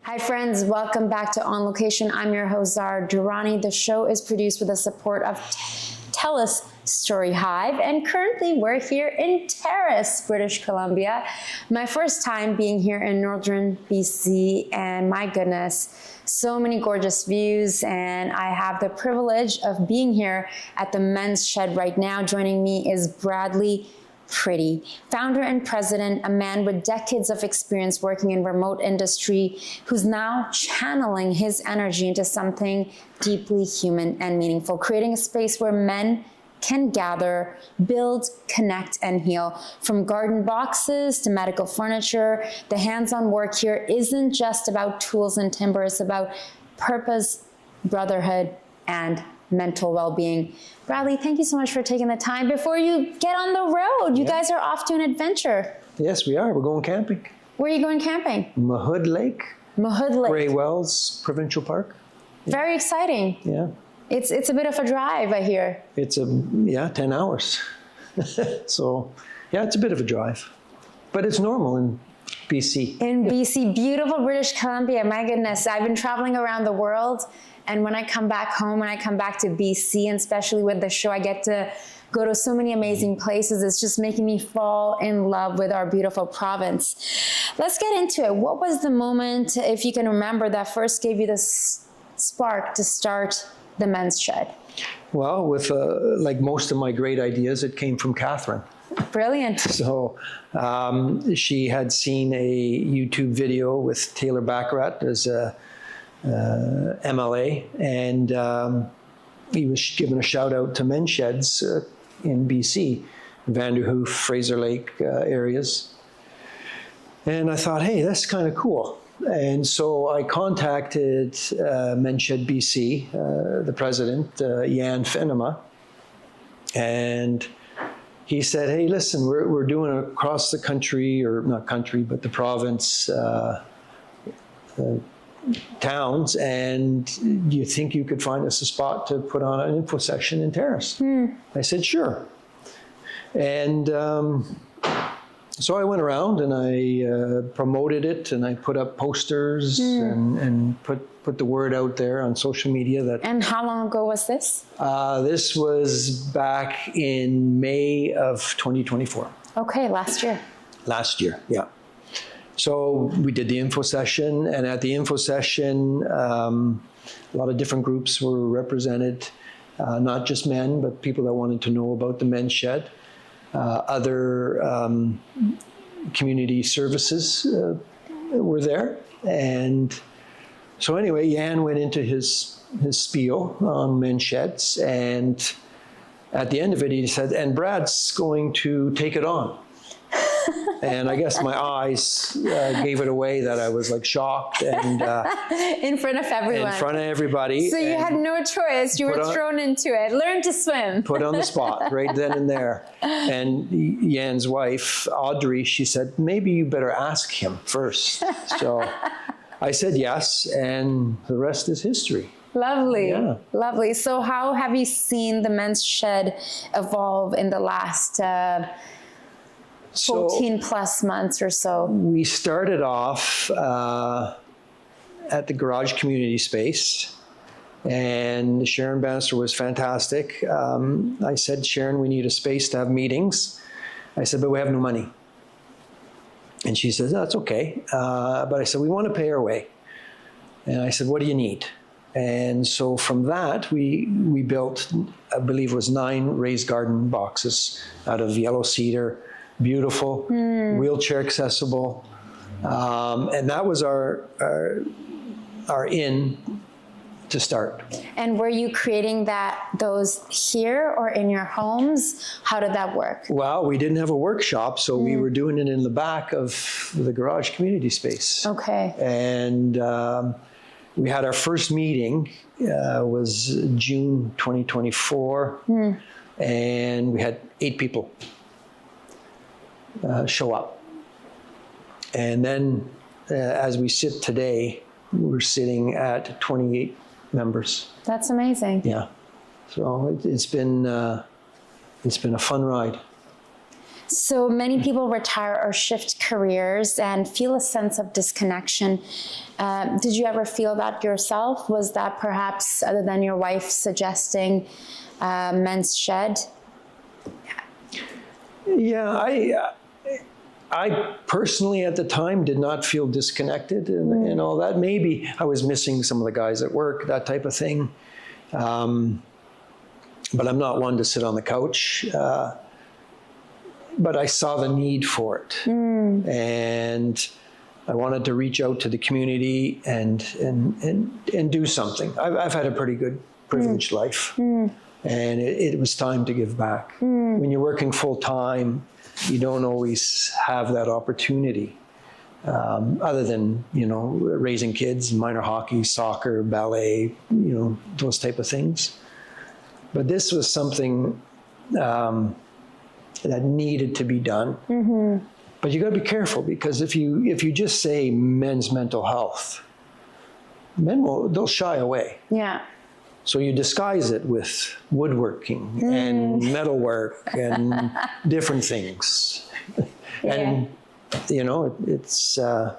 Hi friends, welcome back to On Location. I'm your host, Zara Durrani. The show is produced with the support of Terrace Story Hive, and currently we're here in Terrace, British Columbia. My first time being here in northern BC, and my goodness, so many gorgeous views, and I have the privilege of being here at the men's shed right now. Joining me is Bradley Pretty, founder and president, a man with decades of experience working in remote industry, who's now channeling his energy into something deeply human and meaningful, creating a space where men can gather, build, connect, and heal. From garden boxes to medical furniture, the hands-on work here isn't just about tools and timber, it's about purpose, brotherhood, and mental well-being. Bradley, thank you so much for taking the time. Before you get on the road, you guys are off to an adventure. Yes, we are. We're going camping. Where are you going camping? Mahood Lake. Mahood Lake. Grey Wells Provincial Park. Yeah. Very exciting. Yeah. It's a bit of a drive, I hear. It's 10 hours. So, yeah, it's a bit of a drive. But it's normal in BC. In BC, beautiful British Columbia. My goodness, I've been traveling around the world. And when I come back home, when I come back to BC, and especially with the show, I get to go to so many amazing places. It's just making me fall in love with our beautiful province. Let's get into it. What was the moment, if you can remember, that first gave you the spark to start the men's shed? Well, with like most of my great ideas, it came from Catherine. Brilliant. So she had seen a YouTube video with Taylor Baccarat as a MLA, and he was giving a shout out to men's sheds in BC, Vanderhoof, Fraser Lake areas. And I thought, hey, that's kind of cool. And so I contacted Men's Shed BC, the president, Jan Venema, and he said, hey, listen, we're doing across the country, or not country, but the province, towns, and do you think you could find us a spot to put on an info session in Terrace? I said, sure. And so I went around and I promoted it, and I put up posters and put the word out there on social media. That. And how long ago was this? This was back in May of 2024. Okay, last year. Last year, yeah. So we did the info session, and at the info session, a lot of different groups were represented, not just men, but people that wanted to know about the men's shed. Other community services were there. And so anyway, Jan went into his spiel on men's sheds, and at the end of it, he said, and Brad's going to take it on. And I guess my eyes gave it away that I was like shocked, and in front of everyone. In front of everybody. So you had no choice. You were thrown into it. Learn to swim. Put on the spot right then and there. And Jan's wife, Audrey, she said, maybe you better ask him first. So I said yes, and the rest is history. Lovely. Yeah. Lovely. So how have you seen the men's shed evolve in the last 14 plus months or so? We started off at the garage community space, and Sharon Bannister was fantastic. I said, Sharon, we need a space to have meetings. I said, but we have no money. And she says, that's okay. But I said, we want to pay our way. And I said, what do you need? And so from that, we built, I believe it was 9 raised garden boxes out of yellow cedar. Beautiful, wheelchair accessible, and that was our in to start. And were you creating those here or in your homes? How did that work? Well, we didn't have a workshop, so we were doing it in the back of the garage community space. Okay. And we had our first meeting, was June 2024, and we had 8 people show up. And then as we sit today, we're sitting at 28 members. That's amazing. Yeah. So it's been a fun ride. So many people retire or shift careers and feel a sense of disconnection. Did you ever feel that yourself? Was that perhaps, other than your wife suggesting men's shed? Yeah, I personally at the time did not feel disconnected and all that. Maybe I was missing some of the guys at work, that type of thing. But I'm not one to sit on the couch. But I saw the need for it. And I wanted to reach out to the community and do something. I've had a pretty good, privileged life. And it was time to give back. When you're working full time, you don't always have that opportunity, other than, raising kids, minor hockey, soccer, ballet, those type of things. But this was something that needed to be done. But you got to be careful, because if you just say men's mental health, they'll shy away. Yeah. So you disguise it with woodworking and metalwork and different things. Yeah. And, it's the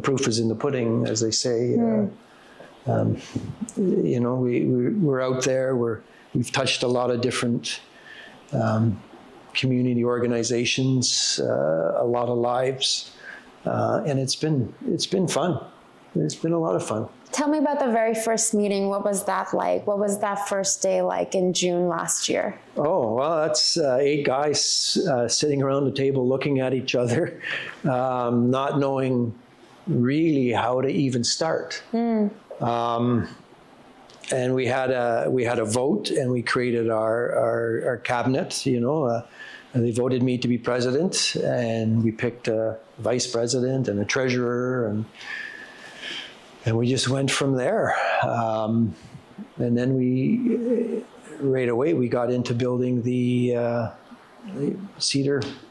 proof is in the pudding, as they say. We're out there. We've touched a lot of different community organizations, a lot of lives, and it's been fun. It's been a lot of fun. Tell me about the very first meeting. What was that like? What was that first day like in June last year? Oh, well, that's 8 guys sitting around the table looking at each other, not knowing really how to even start. And we had a vote, and we created our cabinet. They voted me to be president, and we picked a vice president and a treasurer, and we just went from there. And then right away we got into building the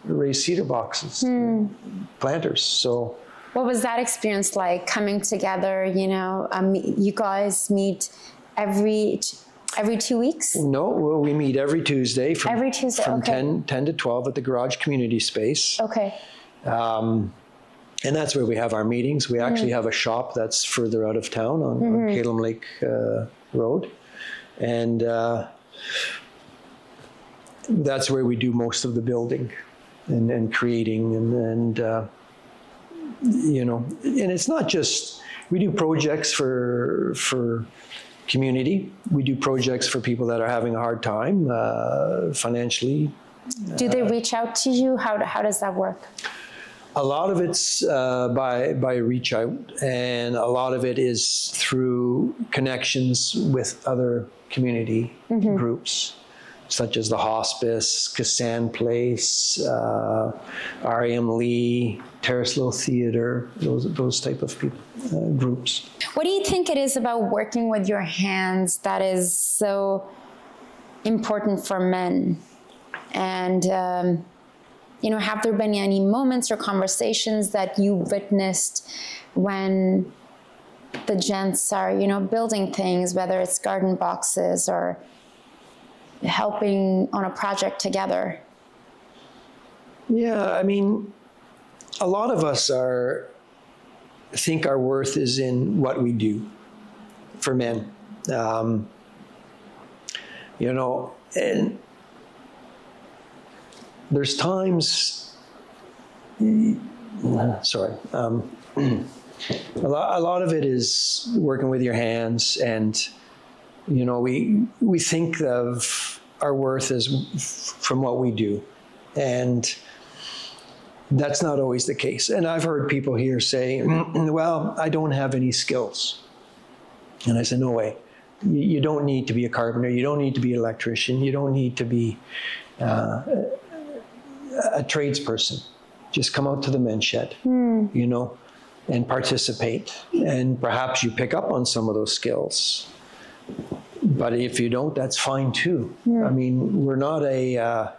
raised cedar boxes, planters. So. What was that experience like, coming together? You guys meet every 2 weeks? No, well, we meet every Tuesday from okay. 10 to 12 at the garage community space. Okay. And that's where we have our meetings. We actually have a shop that's further out of town on Calum Lake Road. And that's where we do most of the building and creating and and it's not just, we do projects for community. We do projects for people that are having a hard time financially. Do they reach out to you? How does that work? A lot of it's by reach out, and a lot of it is through connections with other community groups, such as the Hospice, Kassan Place, R.A.M. Lee, Terrace Little Theater, those type of people, groups. What do you think it is about working with your hands that is so important for men? And have there been any moments or conversations that you witnessed when the gents are, building things, whether it's garden boxes or helping on a project together? Yeah, I mean, a lot of us think our worth is in what we do for men. And there's times, a lot of it is working with your hands, and we think of our worth as from what we do, and that's not always the case. And I've heard people here say, well, I don't have any skills. And I said, no way. You don't need to be a carpenter. You don't need to be an electrician. You don't need to be a tradesperson. Just come out to the men's shed, and participate. And perhaps you pick up on some of those skills. But if you don't, that's fine too. I mean, we're not a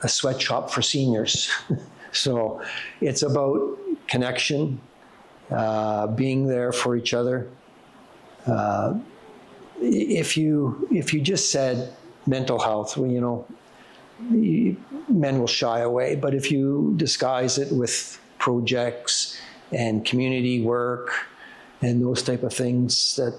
sweatshop for seniors. So it's about connection, being there for each other. If you just said mental health, well, men will shy away. But if you disguise it with projects and community work and those type of things, that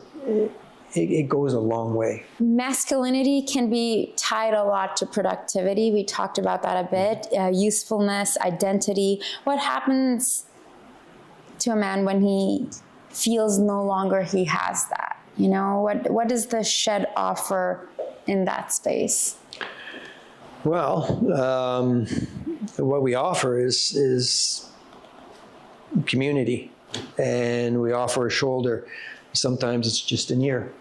it goes a long way. Masculinity can be tied a lot to productivity. We talked about that a bit. Usefulness, identity. What happens to a man when he feels no longer he has that? You know, what does the shed offer in that space? Well, what we offer is community, and we offer a shoulder. Sometimes it's just an ear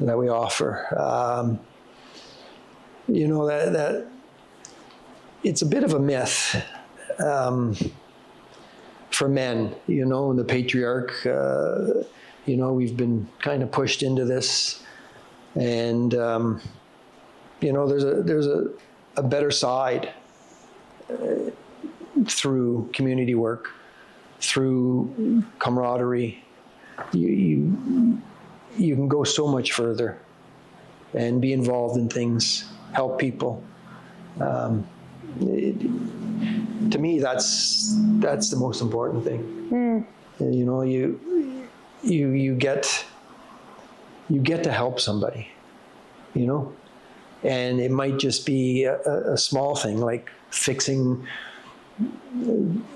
that we offer. You know, that it's a bit of a myth for men, you know, and the patriarch, you know, we've been kind of pushed into this, and you know, there's a better side through community work, through camaraderie. You can go so much further and be involved in things, help people. To me, that's the most important thing. You know, you get to help somebody, you know, and it might just be a small thing like fixing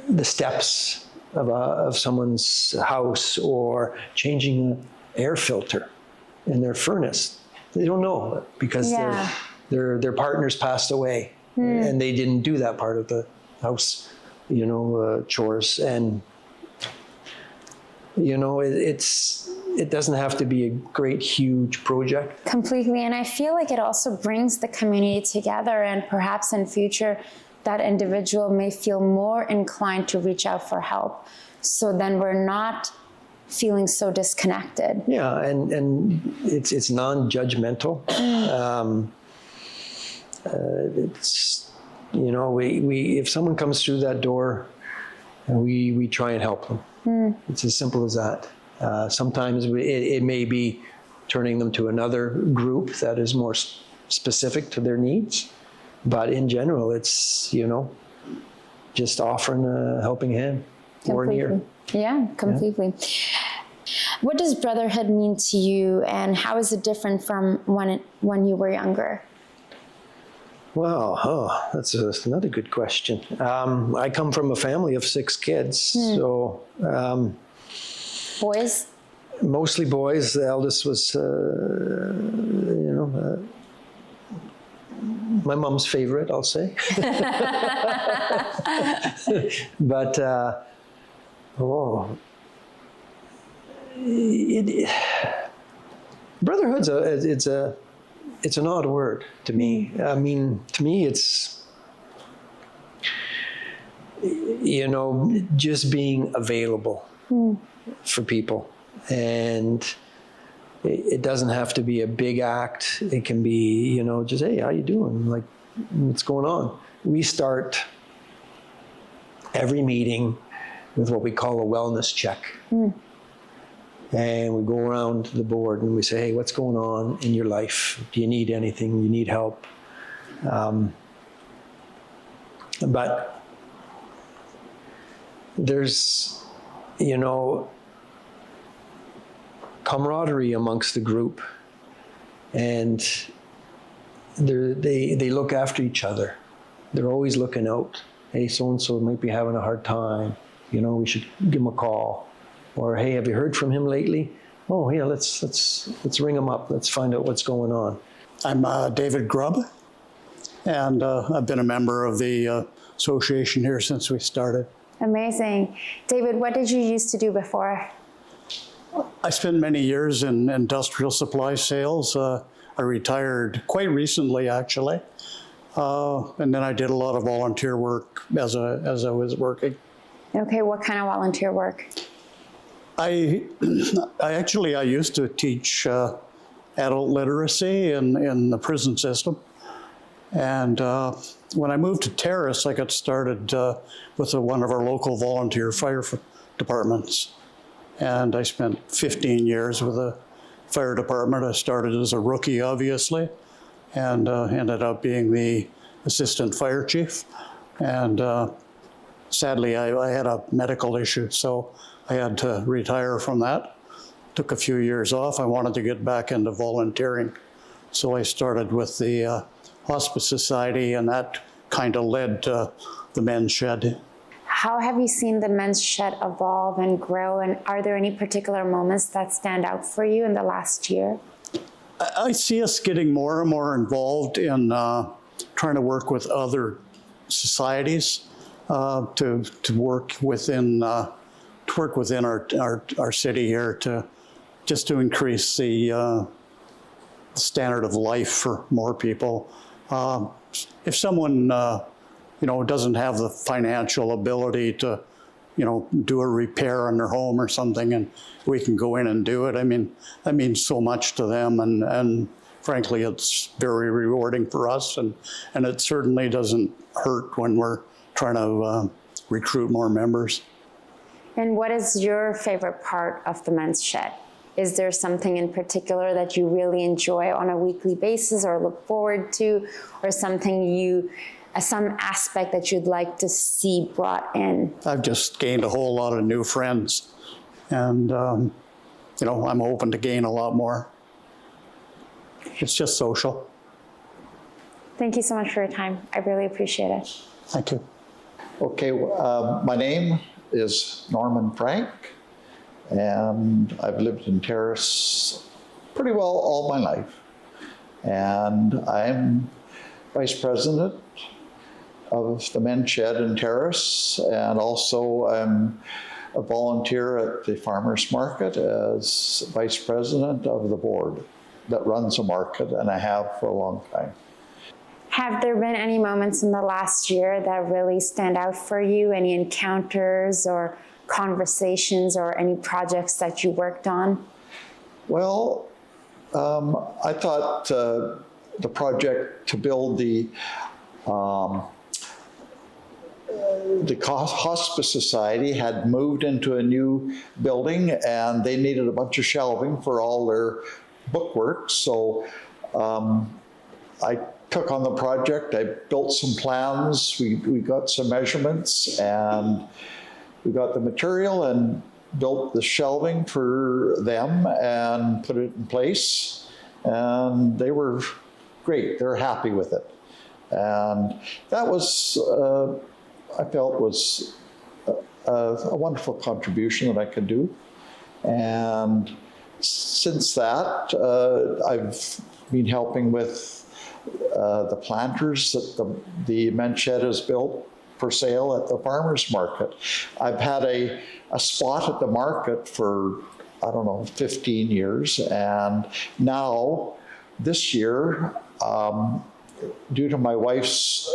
the steps of someone's house, or changing an air filter in their furnace. They don't know because their partners passed away and they didn't do that part of the house, you know, chores. And you know, it doesn't have to be a great, huge project. Completely. And I feel like it also brings the community together, and perhaps in future that individual may feel more inclined to reach out for help. So then we're not feeling so disconnected. Yeah, and it's non-judgmental. It's, you know, we if someone comes through that door, we try and help them. It's as simple as that. Sometimes it may be turning them to another group that is more specific to their needs. But in general, it's, you know, just offering a helping hand or an ear. Yeah, completely. Yeah. What does brotherhood mean to you, and how is it different from when you were younger? Well, that's another good question. I come from a family of 6 kids, so... boys? Mostly boys. The eldest was, you know... my mom's favorite, I'll say. But, brotherhood's it's an odd word to me. I mean, to me, it's, you know, just being available for people. And it doesn't have to be a big act. It can be, you know, just, hey, how you doing? Like, what's going on? We start every meeting with what we call a wellness check. And we go around the board and we say, hey, what's going on in your life? Do you need anything? You need help? But there's, you know, camaraderie amongst the group, and they look after each other. They're always looking out. Hey, so-and-so might be having a hard time. You know, we should give him a call. Or, hey, have you heard from him lately? Oh, yeah, let's ring him up. Let's find out what's going on. I'm David Grubb, and I've been a member of the association here since we started. Amazing. David, what did you used to do before? I spent many years in industrial supply sales. I retired quite recently, actually. And then I did a lot of volunteer work as I was working. Okay, what kind of volunteer work? I used to teach adult literacy in the prison system. And when I moved to Terrace, I got started with one of our local volunteer fire departments. And I spent 15 years with the fire department. I started as a rookie, obviously, and ended up being the assistant fire chief. And sadly, I had a medical issue, so I had to retire from that. Took a few years off. I wanted to get back into volunteering. So I started with the Hospice Society, and that kind of led to the Men's Shed. How have you seen the Men's Shed evolve and grow, and are there any particular moments that stand out for you in the last year? I see us getting more and more involved in trying to work with other societies to work within our city here to just to increase the standard of life for more people. If someone doesn't have the financial ability to do a repair on their home or something, and we can go in and do it, I mean, that means so much to them, and frankly, it's very rewarding for us, and it certainly doesn't hurt when we're trying to recruit more members. And what is your favorite part of the Men's Shed? Is there something in particular that you really enjoy on a weekly basis or look forward to, or something some aspect that you'd like to see brought in? I've just gained a whole lot of new friends, and I'm hoping to gain a lot more. It's just social. Thank you so much for your time. I really appreciate it. Thank you. Okay, my name is Norman Frank, and I've lived in Terrace pretty well all my life. And I'm Vice President of the Men's Shed in Terrace, and also I'm a volunteer at the Farmers Market as Vice President of the board that runs a market, and I have for a long time. Have there been any moments in the last year that really stand out for you? Any encounters or conversations or any projects that you worked on? Well, I thought the project to build the Hospice Society had moved into a new building, and they needed a bunch of shelving for all their bookwork. So I took on the project. I built some plans. We got some measurements, and we got the material and built the shelving for them and put it in place. And they were great. They're happy with it. And that was, I felt, was a wonderful contribution that I could do. And since that, I've been helping with the planters that the Men's Shed has built for sale at the farmers market. I've had a spot at the market for, 15 years. And now, this year, due to my wife's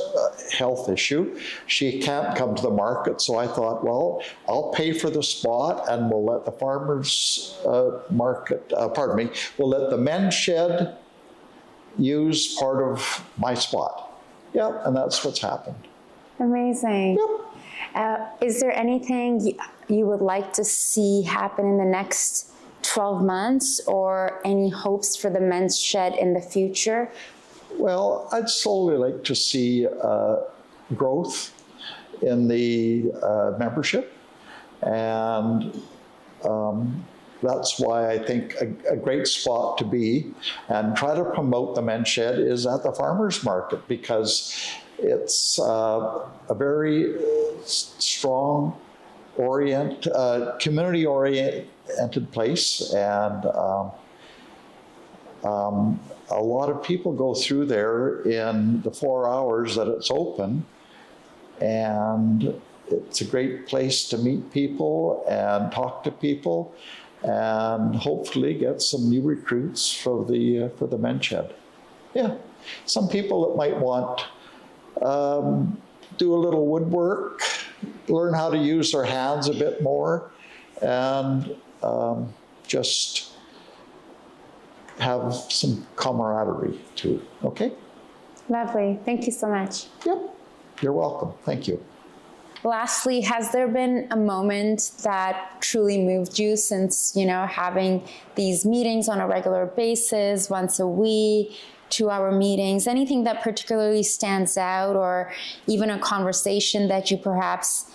health issue, she can't come to the market. So I thought, well, I'll pay for the spot, and we'll let the farmers market, we'll let the Men's Shed use part of my spot. Yep, and that's what's happened. Amazing. Yep. Is there anything you would like to see happen in the next 12 months, or any hopes for the Men's Shed in the future? Well, I'd slowly like to see growth in the membership, and that's why I think a great spot to be and try to promote the Men's Shed is at the farmers market, because it's a very strong community-oriented place, and a lot of people go through there in the 4 hours that it's open, and it's a great place to meet people and talk to people, and hopefully get some new recruits for the Men's Shed. Yeah, some people that might want do a little woodwork, learn how to use their hands a bit more, and just have some camaraderie too. Okay? Lovely. Thank you so much. Yep. You're welcome. Thank you. Lastly, has there been a moment that truly moved you since, having these meetings on a regular basis, once a week, 2-hour meetings, anything that particularly stands out, or even a conversation that you perhaps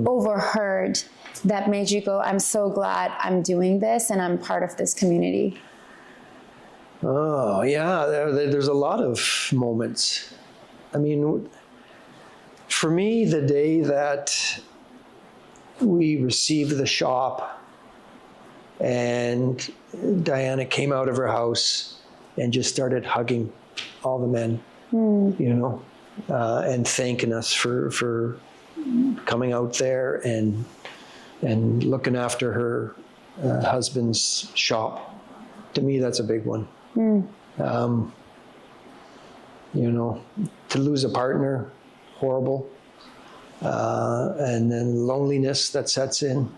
overheard that made you go, I'm so glad I'm doing this and I'm part of this community? Oh, yeah, there's a lot of moments. I mean, for me, the day that we received the shop and Diana came out of her house and just started hugging all the men, you know, and thanking us for coming out there and looking after her husband's shop. To me, that's a big one. You know, to lose a partner, horrible. And then loneliness that sets in.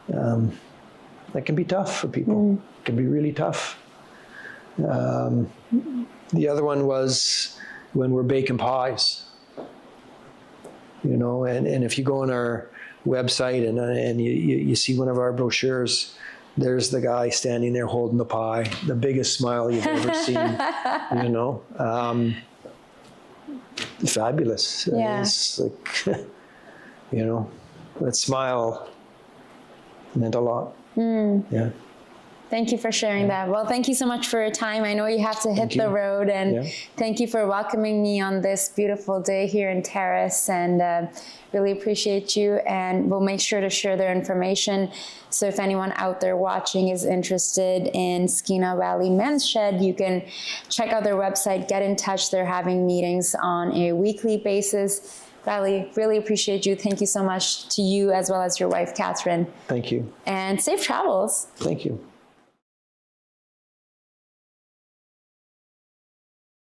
That can be tough for people. It can be really tough. The other one was when we're baking pies. You know, and if you go on our website and you see one of our brochures, there's the guy standing there holding the pie, the biggest smile you've ever seen, you know. Fabulous. Yeah. It's like, you know, that smile meant a lot. Yeah. Thank you for sharing that. Well, thank you so much for your time. I know you have to hit the road, and thank you for welcoming me on this beautiful day here in Terrace, and really appreciate you. And we'll make sure to share their information. So if anyone out there watching is interested in Skeena Valley Men's Shed, you can check out their website, get in touch. They're having meetings on a weekly basis. Valley, really appreciate you. Thank you so much to you as well as your wife, Catherine. Thank you. And safe travels. Thank you.